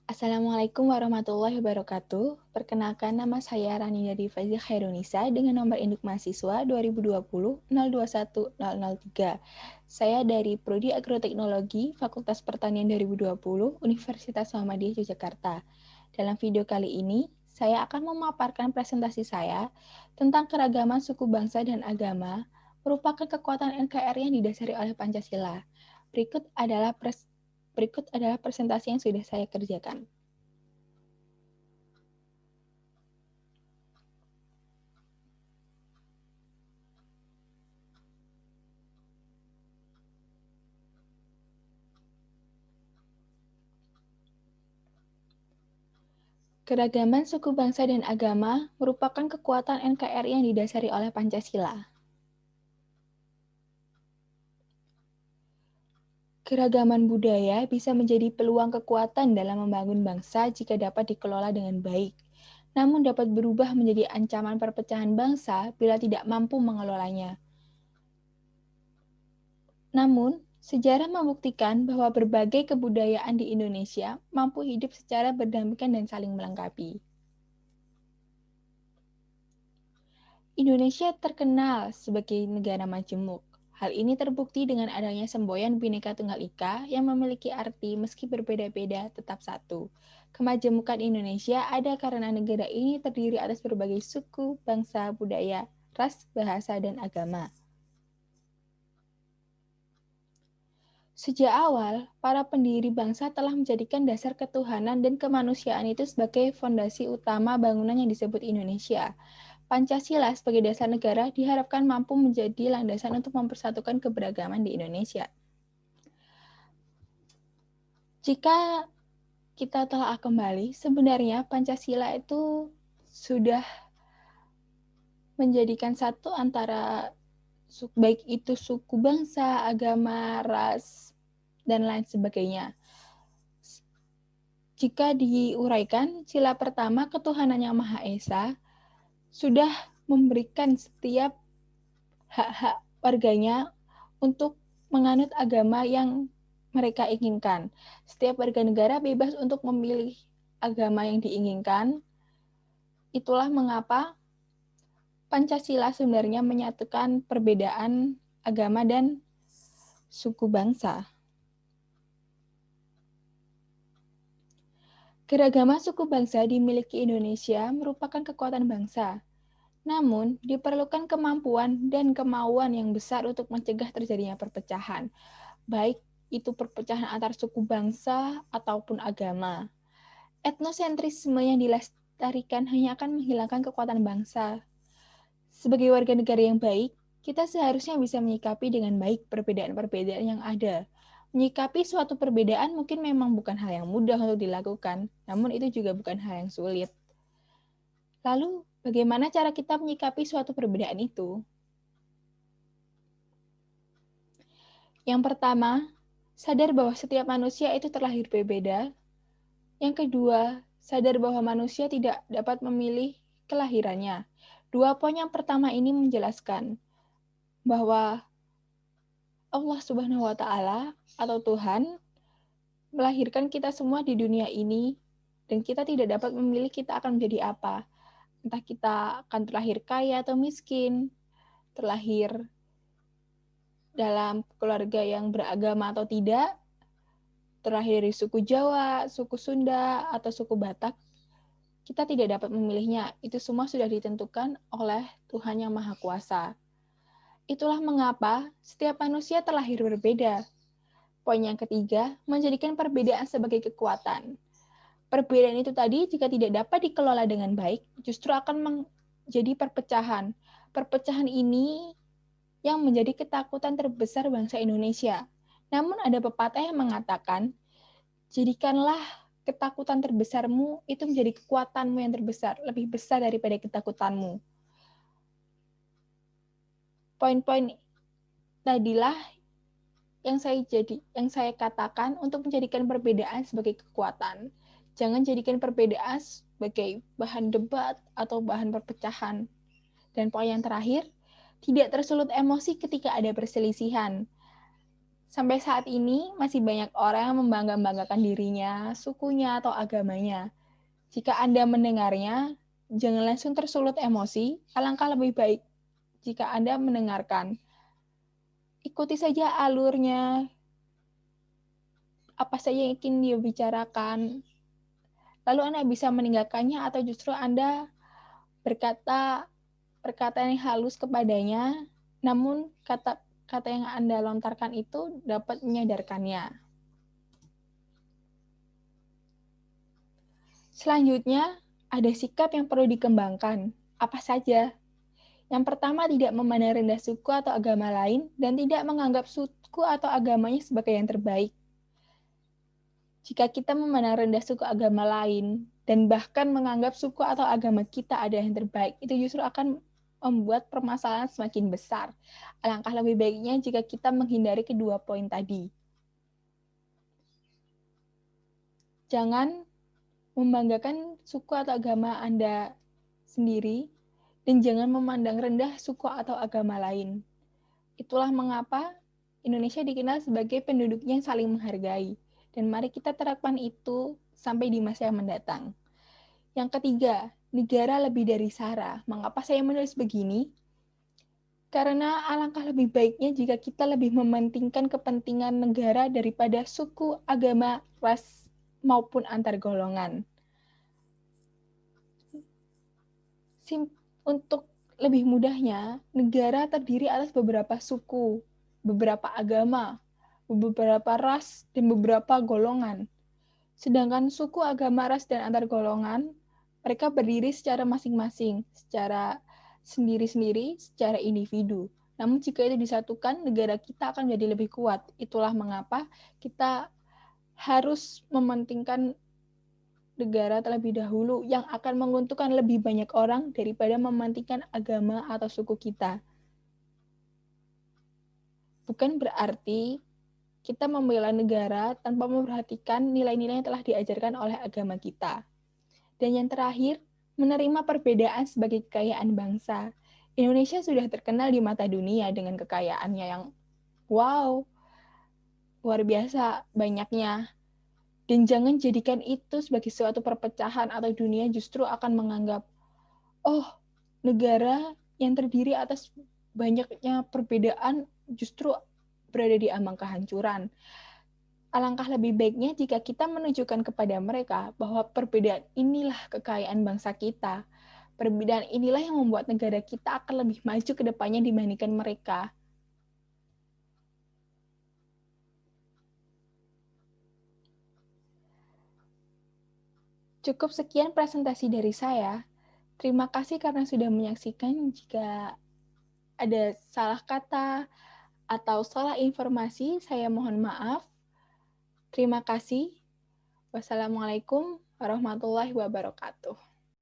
Assalamualaikum warahmatullahi wabarakatuh. Perkenalkan, nama saya Rani dari Fazil Khairunisa dengan nomor induk mahasiswa 2020-021003. Saya dari Prodi Agroteknologi Fakultas Pertanian 2020 Universitas Muhammadiyah Yogyakarta. Dalam video kali ini, saya akan memaparkan presentasi saya tentang keragaman suku bangsa dan agama merupakan kekuatan NKRI yang didasari oleh Pancasila. Berikut adalah presentasi yang sudah saya kerjakan. Keragaman suku bangsa dan agama merupakan kekuatan NKRI yang didasari oleh Pancasila. Keragaman budaya bisa menjadi peluang kekuatan dalam membangun bangsa jika dapat dikelola dengan baik, namun dapat berubah menjadi ancaman perpecahan bangsa bila tidak mampu mengelolanya. Namun, sejarah membuktikan bahwa berbagai kebudayaan di Indonesia mampu hidup secara berdampingan dan saling melengkapi. Indonesia terkenal sebagai negara majemuk. Hal ini terbukti dengan adanya semboyan Bhinneka Tunggal Ika yang memiliki arti meski berbeda-beda tetap satu. Kemajemukan Indonesia ada karena negara ini terdiri atas berbagai suku, bangsa, budaya, ras, bahasa, dan agama. Sejak awal, para pendiri bangsa telah menjadikan dasar ketuhanan dan kemanusiaan itu sebagai fondasi utama bangunan yang disebut Indonesia. Pancasila sebagai dasar negara diharapkan mampu menjadi landasan untuk mempersatukan keberagaman di Indonesia. Jika kita telah kembali, sebenarnya Pancasila itu sudah menjadikan satu antara baik itu suku bangsa, agama, ras, dan lain sebagainya. Jika diuraikan, sila pertama ketuhanan yang Maha Esa sudah memberikan setiap hak-hak warganya untuk menganut agama yang mereka inginkan. Setiap warga negara bebas untuk memilih agama yang diinginkan. Itulah mengapa Pancasila sebenarnya menyatukan perbedaan agama dan suku bangsa. Keragaman suku bangsa dimiliki Indonesia merupakan kekuatan bangsa. Namun, diperlukan kemampuan dan kemauan yang besar untuk mencegah terjadinya perpecahan, baik itu perpecahan antar suku bangsa ataupun agama. Etnosentrisme yang dilestarikan hanya akan menghilangkan kekuatan bangsa. Sebagai warga negara yang baik, kita seharusnya bisa menyikapi dengan baik perbedaan-perbedaan yang ada. Menyikapi suatu perbedaan mungkin memang bukan hal yang mudah untuk dilakukan, namun itu juga bukan hal yang sulit. Lalu, bagaimana cara kita menyikapi suatu perbedaan itu? Yang pertama, sadar bahwa setiap manusia itu terlahir berbeda. Yang kedua, sadar bahwa manusia tidak dapat memilih kelahirannya. Dua poin yang pertama ini menjelaskan bahwa Allah Subhanahu wa Ta'ala atau Tuhan melahirkan kita semua di dunia ini, dan kita tidak dapat memilih kita akan menjadi apa. Entah kita akan terlahir kaya atau miskin, terlahir dalam keluarga yang beragama atau tidak, terlahir dari suku Jawa, suku Sunda, atau suku Batak, kita tidak dapat memilihnya. Itu semua sudah ditentukan oleh Tuhan Yang Maha Kuasa. Itulah mengapa setiap manusia terlahir berbeda. Poin yang ketiga, menjadikan perbedaan sebagai kekuatan. Perbedaan itu tadi, jika tidak dapat dikelola dengan baik, justru akan menjadi perpecahan. Perpecahan ini yang menjadi ketakutan terbesar bangsa Indonesia. Namun ada pepatah yang mengatakan, jadikanlah ketakutan terbesarmu itu menjadi kekuatanmu yang terbesar, lebih besar daripada ketakutanmu. Poin-poin tadilah yang saya katakan untuk menjadikan perbedaan sebagai kekuatan. Jangan jadikan perbedaan sebagai bahan debat atau bahan perpecahan. Dan poin yang terakhir, tidak tersulut emosi ketika ada perselisihan. Sampai saat ini masih banyak orang yang membangga-banggakan dirinya, sukunya, atau agamanya. Jika Anda mendengarnya, jangan langsung tersulut emosi, alangkah lebih baik jika Anda mendengarkan. Ikuti saja alurnya, apa saja yang ingin dia bicarakan. Lalu Anda bisa meninggalkannya atau justru Anda berkata perkataan yang halus kepadanya, namun kata yang Anda lontarkan itu dapat menyadarkannya. Selanjutnya, ada sikap yang perlu dikembangkan. Apa saja? Yang pertama, tidak memandang rendah suku atau agama lain dan tidak menganggap suku atau agamanya sebagai yang terbaik. Jika kita memandang rendah suku agama lain dan bahkan menganggap suku atau agama kita ada yang terbaik, itu justru akan membuat permasalahan semakin besar. Alangkah lebih baiknya jika kita menghindari kedua poin tadi. Jangan membanggakan suku atau agama Anda sendiri dan jangan memandang rendah suku atau agama lain. Itulah mengapa Indonesia dikenal sebagai penduduknya yang saling menghargai. Dan mari kita terapkan itu sampai di masa yang mendatang. Yang ketiga, negara lebih dari sara. Mengapa saya menulis begini? Karena alangkah lebih baiknya jika kita lebih mementingkan kepentingan negara daripada suku, agama, ras, maupun antar golongan. Untuk lebih mudahnya, negara terdiri atas beberapa suku, beberapa agama, beberapa ras, dan beberapa golongan. Sedangkan suku, agama, ras, dan antar golongan, mereka berdiri secara masing-masing, secara sendiri-sendiri, secara individu. Namun jika itu disatukan, negara kita akan menjadi lebih kuat. Itulah mengapa kita harus mementingkan negara terlebih dahulu yang akan menguntungkan lebih banyak orang daripada mementingkan agama atau suku kita. Bukan berarti kita membela negara tanpa memperhatikan nilai-nilai yang telah diajarkan oleh agama kita. Dan yang terakhir, menerima perbedaan sebagai kekayaan bangsa. Indonesia sudah terkenal di mata dunia dengan kekayaannya yang wow, luar biasa banyaknya. Dan jangan jadikan itu sebagai suatu perpecahan atau dunia justru akan menganggap, oh, negara yang terdiri atas banyaknya perbedaan justru berada di ambang kehancuran. Alangkah lebih baiknya jika kita menunjukkan kepada mereka bahwa perbedaan inilah kekayaan bangsa kita. Perbedaan inilah yang membuat negara kita akan lebih maju ke depannya dibandingkan mereka. Cukup sekian presentasi dari saya. Terima kasih karena sudah menyaksikan. Jika ada salah kata atau salah informasi, saya mohon maaf. Terima kasih. Wassalamualaikum warahmatullahi wabarakatuh.